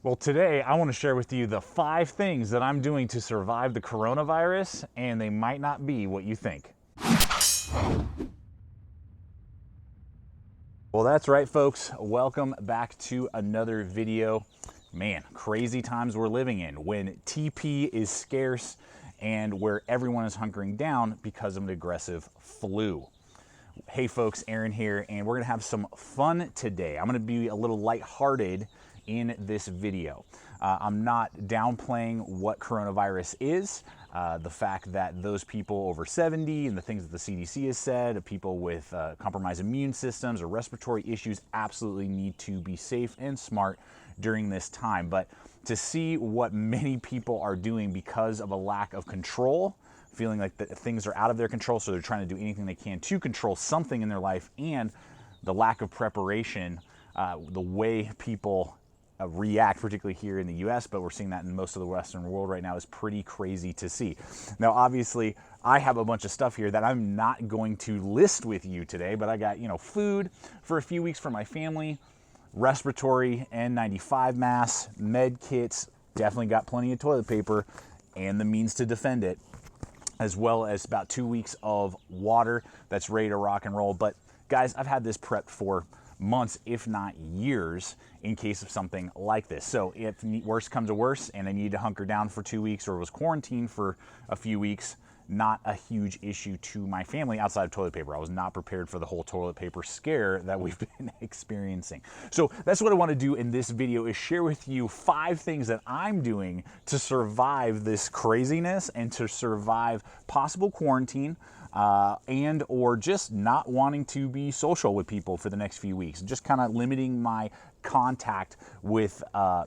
Well, today I want to share with you the 5 things that I'm doing to survive the coronavirus, and they might not be what you think. Well, that's right, folks. Welcome back to another video. Man, crazy times we're living in when TP is scarce and where everyone is hunkering down because of an aggressive flu. Hey folks, Aaron here, and we're gonna have some fun today. I'm gonna be a little lighthearted in this video. I'm not downplaying what coronavirus is, the fact that those people over 70 and the things that the CDC has said, people with compromised immune systems or respiratory issues absolutely need to be safe and smart during this time. But to see what many people are doing because of a lack of control, feeling like things are out of their control, so they're trying to do anything they can to control something in their life, and the lack of preparation, the way people react, particularly here in the US, but we're seeing that in most of the Western world right now, is pretty crazy to see. Now, obviously, I have a bunch of stuff here that I'm not going to list with you today, but I got, food for a few weeks for my family, respiratory N95 masks, med kits, definitely got plenty of toilet paper, and the means to defend it, as well as about 2 weeks of water that's ready to rock and roll. But guys, I've had this prepped for months, if not years, in case of something like this. So if worst comes to worst and I need to hunker down for 2 weeks or was quarantined for a few weeks, not a huge issue to my family outside of toilet paper. I was not prepared for the whole toilet paper scare that we've been experiencing. So that's what I want to do in this video, is share with you 5 things that I'm doing to survive this craziness and to survive possible quarantine, and or just not wanting to be social with people for the next few weeks. Just kind of limiting my contact with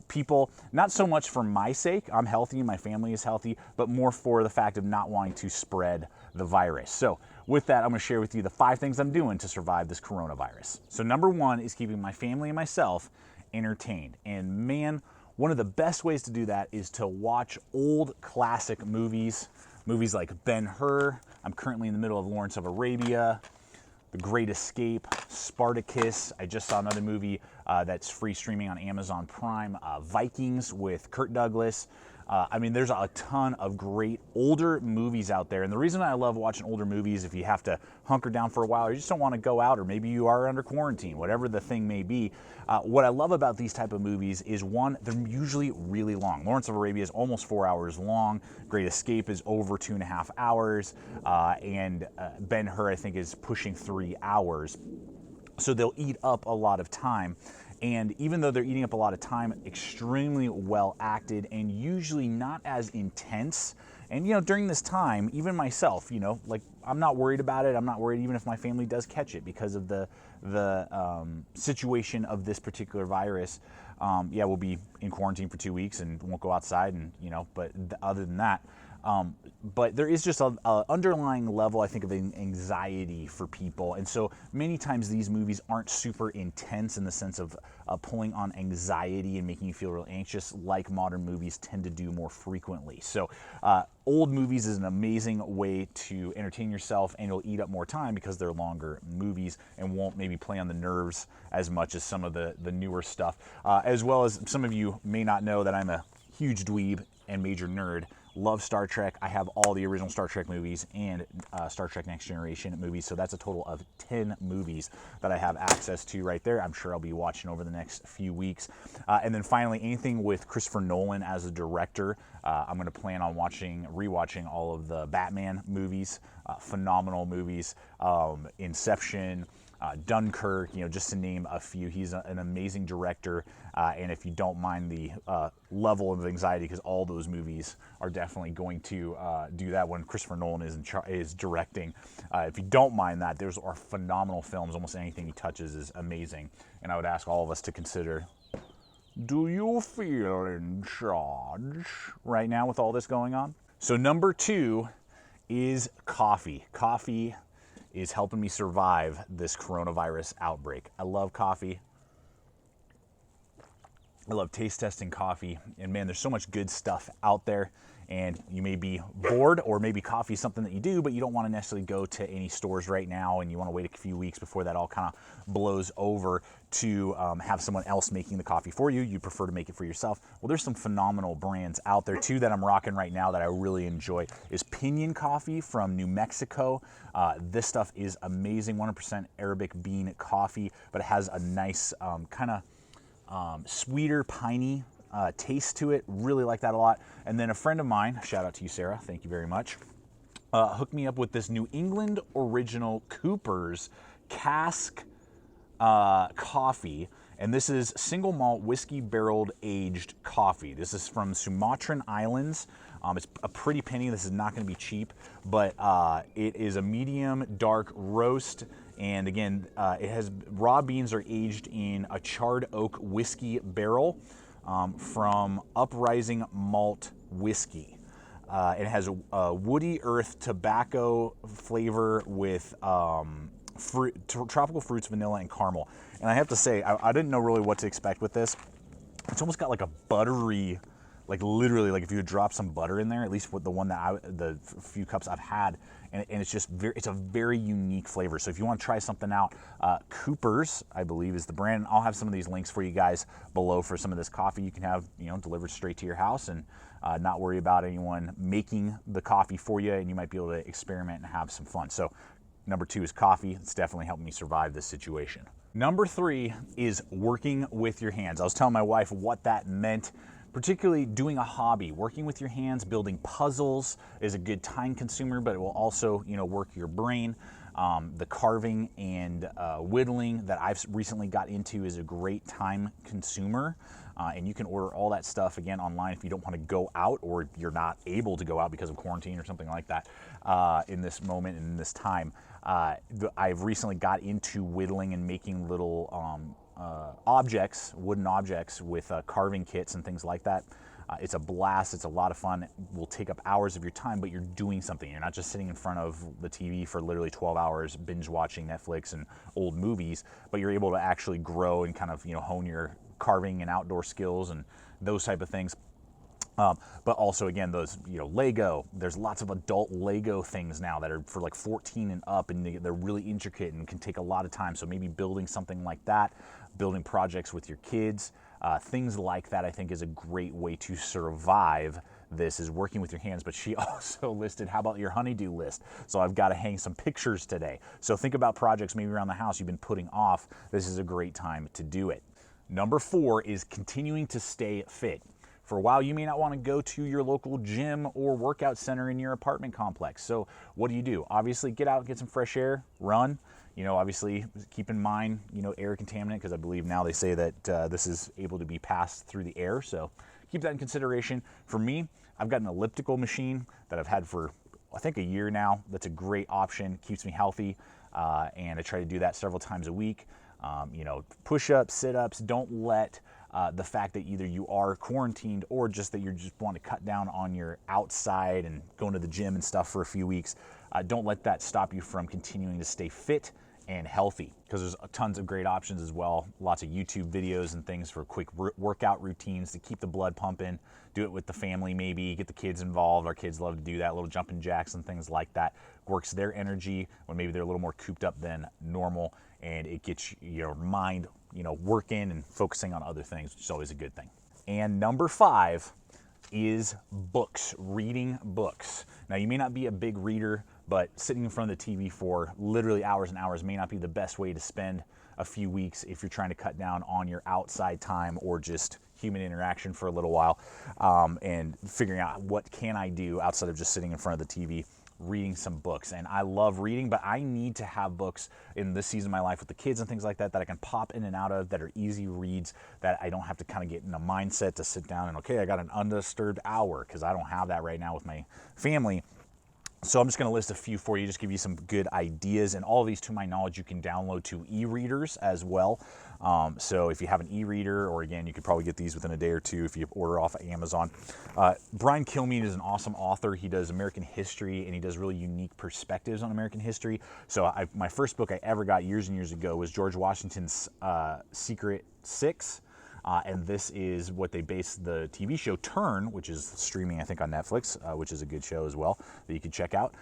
people, not so much for my sake, I'm healthy, my family is healthy, but more for the fact of not wanting to spread the virus. So with that, I'm going to share with you the 5 things I'm doing to survive this coronavirus. So number 1 is keeping my family and myself entertained. And man, one of the best ways to do that is to watch old classic movies like Ben-Hur. I'm currently in the middle of Lawrence of Arabia, The Great Escape, Spartacus. I just saw another movie that's free streaming on Amazon Prime, Vikings with Kirk Douglas. I mean, there's a ton of great older movies out there. And the reason I love watching older movies, if you have to hunker down for a while, or you just don't want to go out, or maybe you are under quarantine, whatever the thing may be, what I love about these type of movies is, one, they're usually really long. Lawrence of Arabia is almost 4 hours long. Great Escape is over 2.5 hours. And Ben-Hur, I think, is pushing 3 hours. So they'll eat up a lot of time. And even though they're eating up a lot of time, extremely well acted and usually not as intense. And, during this time, even myself, like, I'm not worried about it. I'm not worried even if my family does catch it because of the situation of this particular virus. Yeah, we'll be in quarantine for 2 weeks and won't go outside, and, but other than that, but there is just a underlying level, I think, of anxiety for people. And so many times these movies aren't super intense in the sense of pulling on anxiety and making you feel real anxious like modern movies tend to do more frequently. So old movies is an amazing way to entertain yourself, and you'll eat up more time because they're longer movies and won't maybe play on the nerves as much as some of the newer stuff. As well as, some of you may not know that I'm a huge dweeb and major nerd. Love Star Trek. I have all the original Star Trek movies and Star Trek Next Generation movies, so that's a total of 10 movies that I have access to right there. I'm sure I'll be watching over the next few weeks. And then finally, anything with Christopher Nolan as a director. I'm going to plan on rewatching all of the Batman movies, phenomenal movies, Inception, Dunkirk, just to name a few. He's an amazing director, and if you don't mind the level of anxiety, because all those movies are definitely going to do that when Christopher Nolan is directing. If you don't mind that, those are phenomenal films. Almost anything he touches is amazing, and I would ask all of us to consider, do you feel in charge right now with all this going on? So number 2 is coffee. Coffee is helping me survive this coronavirus outbreak. I love coffee. I love taste testing coffee, and man, there's so much good stuff out there, and you may be bored, or maybe coffee is something that you do, but you don't want to necessarily go to any stores right now, and you want to wait a few weeks before that all kind of blows over to have someone else making the coffee for you. You prefer to make it for yourself. Well, there's some phenomenal brands out there too that I'm rocking right now that I really enjoy. Is Pinion Coffee from New Mexico. This stuff is amazing, 100% Arabic bean coffee, but it has a nice kind of sweeter, piney taste to it. Really like that a lot. And then a friend of mine, shout out to you, Sarah, thank you very much, hooked me up with this New England Original Cooper's Cask coffee. And this is single malt whiskey barreled aged coffee. This is from Sumatran Islands. It's a pretty penny. This is not going to be cheap, but it is a medium dark roast. And again, it has raw beans are aged in a charred oak whiskey barrel from Uprising Malt Whiskey. It has a woody earth tobacco flavor with tropical fruits, vanilla, and caramel. And I have to say, I didn't know really what to expect with this. It's almost got like a buttery, like literally, like if you would drop some butter in there, at least with the one that the few cups I've had, and it's just it's a very unique flavor. So if you want to try something out, Cooper's, I believe, is the brand. I'll have some of these links for you guys below for some of this coffee you can have, delivered straight to your house, and not worry about anyone making the coffee for you, and you might be able to experiment and have some fun. So number 2 is coffee. It's definitely helped me survive this situation. Number 3 is working with your hands. I was telling my wife what that meant. Particularly doing a hobby, working with your hands, building puzzles is a good time consumer, but it will also, work your brain. The carving and whittling that I've recently got into is a great time consumer. And you can order all that stuff, again, online if you don't want to go out, or you're not able to go out because of quarantine or something like that in this moment and in this time. I've recently got into whittling and making little wooden objects with carving kits and things like that. It's a blast. It's a lot of fun. It will take up hours of your time, but you're doing something. You're not just sitting in front of the TV for literally 12 hours binge watching Netflix and old movies, but you're able to actually grow and kind of hone your carving and outdoor skills and those type of things. But also, again, those, Lego, there's lots of adult Lego things now that are for like 14 and up, and they're really intricate and can take a lot of time. So maybe building something like that, building projects with your kids, things like that, I think is a great way to survive this, is working with your hands. But she also listed, how about your honeydew list? So I've got to hang some pictures today. So think about projects maybe around the house you've been putting off. This is a great time to do it. Number 4 is continuing to stay fit. For a while, you may not want to go to your local gym or workout center in your apartment complex. So what do? Obviously, get out, get some fresh air, run. Obviously, keep in mind, air contaminant, because I believe now they say that this is able to be passed through the air. So keep that in consideration. For me, I've got an elliptical machine that I've had for, I think, a year now. That's a great option, keeps me healthy, and I try to do that several times a week. Push-ups, sit-ups. Don't let the fact that either you are quarantined or just that you just want to cut down on your outside and going to the gym and stuff for a few weeks, don't let that stop you from continuing to stay fit and healthy, because there's tons of great options as well. Lots of YouTube videos and things for quick workout routines to keep the blood pumping. Do it with the family, maybe get the kids involved. Our kids love to do that, little jumping jacks and things like that. Works their energy when maybe they're a little more cooped up than normal, and it gets your mind working and focusing on other things, which is always a good thing. And number 5 is books, reading books. Now, you may not be a big reader, but sitting in front of the TV for literally hours and hours may not be the best way to spend a few weeks if you're trying to cut down on your outside time or just human interaction for a little while, and figuring out what can I do outside of just sitting in front of the TV. Reading some books. And I love reading, but I need to have books in this season of my life with the kids and things like that I can pop in and out of, that are easy reads, that I don't have to kind of get in a mindset to sit down and, okay, I got an undisturbed hour, because I don't have that right now with my family. So I'm just going to list a few for you, just give you some good ideas. And all of these, to my knowledge, you can download to e-readers as well. So if you have an e-reader, or again, you could probably get these within a day or two if you order off of Amazon. Brian Kilmeade is an awesome author. He does American history, and he does really unique perspectives on American history. So my first book I ever got years and years ago was George Washington's Secret Six. And this is what they base the TV show Turn, which is streaming, I think, on Netflix, which is a good show as well that you can check out.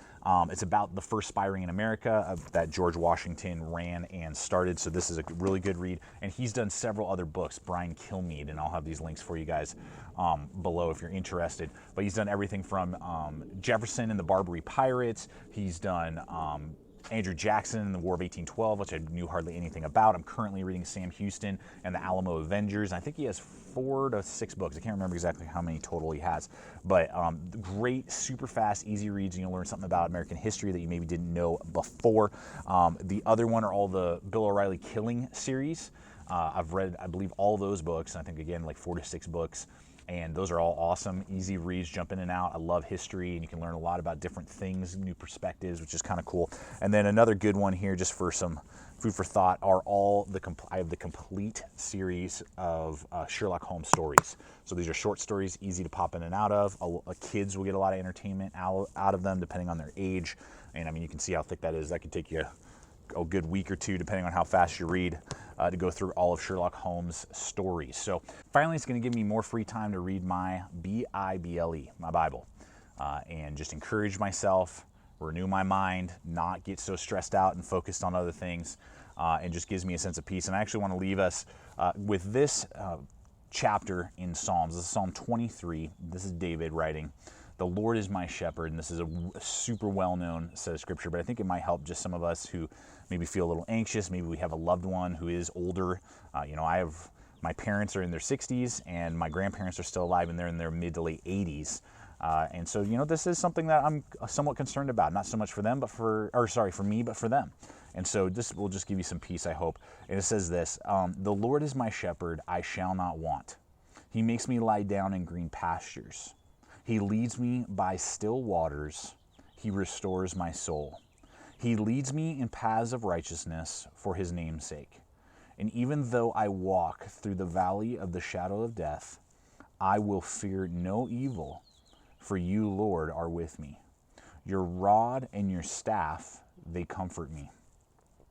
It's about the first spy ring in America that George Washington ran and started. So this is a really good read. And he's done several other books, Brian Kilmeade, and I'll have these links for you guys below if you're interested. But he's done everything from Jefferson and the Barbary Pirates. He's done Andrew Jackson in the War of 1812, which I knew hardly anything about. I'm currently reading Sam Houston and the Alamo Avengers. I think he has 4 to 6 books. I can't remember exactly how many total he has. But great, super fast, easy reads, and you'll learn something about American history that you maybe didn't know before. The other one are all the Bill O'Reilly Killing series. I've read, I believe, all those books. I think, again, like 4 to 6 books. And those are all awesome, easy reads, jump in and out. I love history, and you can learn a lot about different things, new perspectives, which is kind of cool. And then another good one here, just for some food for thought, are all I have the complete series of Sherlock Holmes stories. So these are short stories, easy to pop in and out of. Kids will get a lot of entertainment out of them, depending on their age. And I mean, you can see how thick that is. That could take you a good week or two, depending on how fast you read, to go through all of Sherlock Holmes' stories. So finally, it's going to give me more free time to read my Bible, my Bible, and just encourage myself, renew my mind, not get so stressed out and focused on other things, and just gives me a sense of peace. And I actually want to leave us with this chapter in Psalms. This is Psalm 23. This is David writing. The Lord is my shepherd, and this is a super well-known set of scripture, but I think it might help just some of us who maybe feel a little anxious. Maybe we have a loved one who is older. My parents are in their 60s, and my grandparents are still alive, and they're in their mid to late 80s. And so, this is something that I'm somewhat concerned about, not so much for them, for me, but for them. And so this will just give you some peace, I hope. And it says this, the Lord is my shepherd, I shall not want. He makes me lie down in green pastures. He leads me by still waters. He restores my soul. He leads me in paths of righteousness for his name's sake. And even though I walk through the valley of the shadow of death, I will fear no evil, for you, Lord, are with me. Your rod and your staff, they comfort me.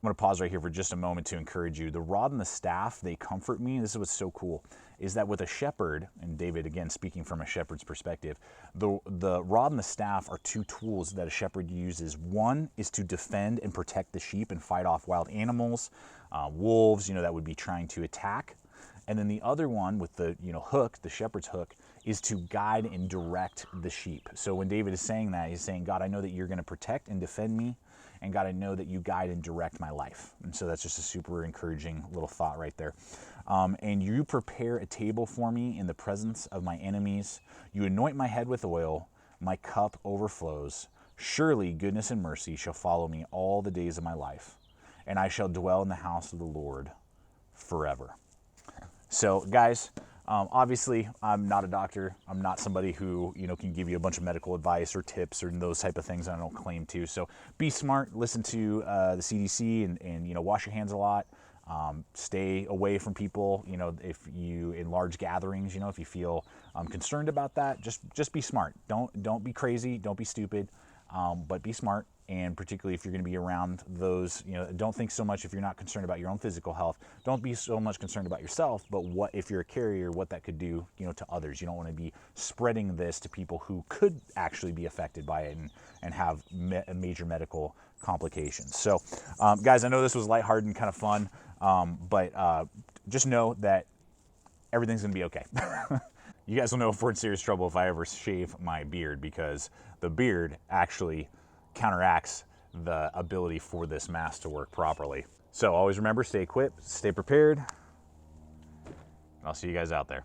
I'm going to pause right here for just a moment to encourage you. The rod and the staff, they comfort me. This is what's so cool, is that with a shepherd, and David, again, speaking from a shepherd's perspective, the rod and the staff are 2 tools that a shepherd uses. One is to defend and protect the sheep and fight off wild animals, wolves, that would be trying to attack. And then the other one with the hook, the shepherd's hook, is to guide and direct the sheep. So when David is saying that, he's saying, God, I know that you're going to protect and defend me. And God, I know that you guide and direct my life. And so that's just a super encouraging little thought right there. And you prepare a table for me in the presence of my enemies. You anoint my head with oil. My cup overflows. Surely goodness and mercy shall follow me all the days of my life. And I shall dwell in the house of the Lord forever. So guys, obviously, I'm not a doctor. I'm not somebody who, can give you a bunch of medical advice or tips or those type of things. I don't claim to. So be smart, listen to the CDC and wash your hands a lot. Stay away from people, if you, in large gatherings, if you feel concerned about that, just be smart. Don't be crazy. Don't be stupid, but be smart. And particularly if you're going to be around those, don't think so much if you're not concerned about your own physical health. Don't be so much concerned about yourself, but what if you're a carrier, what that could do, to others. You don't want to be spreading this to people who could actually be affected by it and have major medical complications. So, guys, I know this was lighthearted and kind of fun, but just know that everything's going to be okay. You guys will know if we're in serious trouble if I ever shave my beard, because the beard actually counteracts the ability for this mask to work properly. So always remember, stay equipped, stay prepared. I'll see you guys out there.